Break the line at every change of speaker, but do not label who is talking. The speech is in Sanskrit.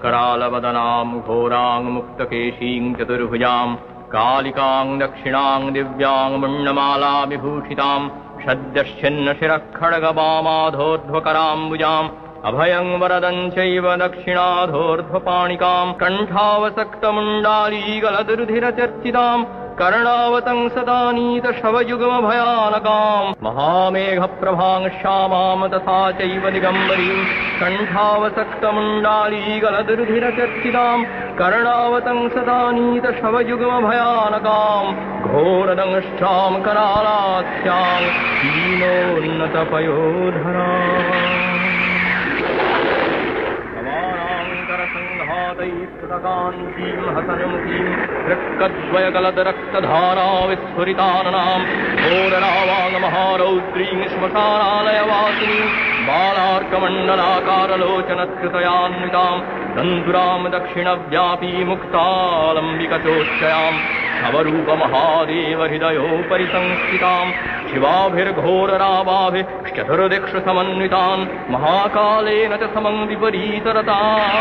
करालवदनां घोरां मुक्तकेशीं चतुर्भुजां कालिकां दक्षिणां दिव्यां मुण्डमाला विभूषितां सद्यश्चिन्नशिरः खड्गवामाधोर्ध्वकराम्बुजाम् अभयं वरदं चैव दक्षिणाधोर्ध्वपाणिकां कण्ठावसक्तमुण्डालीगलदुर्धिरचर्चितां कर्णावतंसदानीतशवयुगमभयानकां महामेघप्रभां श्यामां तथा चैव दिगम्बरीं कण्ठावसक्तमुण्डालीगलदुर्धिरचर्चितां कर्णावतंसदानीतशवयुगमभयानकां घोरदंष्ट्रां करालास्यां हीनोन्नतपयोधराम् संघातैस्तकान्तीं हसनमुखीं रक्कद्वयगलदरक्तधारा विस्फुरिताननां घोररावाङ्महारौद्रीं श्मशानालयवासिनीं बालार्कमण्डलाकारलोचनत्कृतयान्वितां तन्दुरां दक्षिणव्यापी मुक्तालम्बिकचोच्चयां नवरूपमहादेवहृदयोपरि संस्थितां शिवाभिर्घोररावाभिश्चतुर्दिक्षु समन्वितान् महाकालेन च समं विपरीतरताः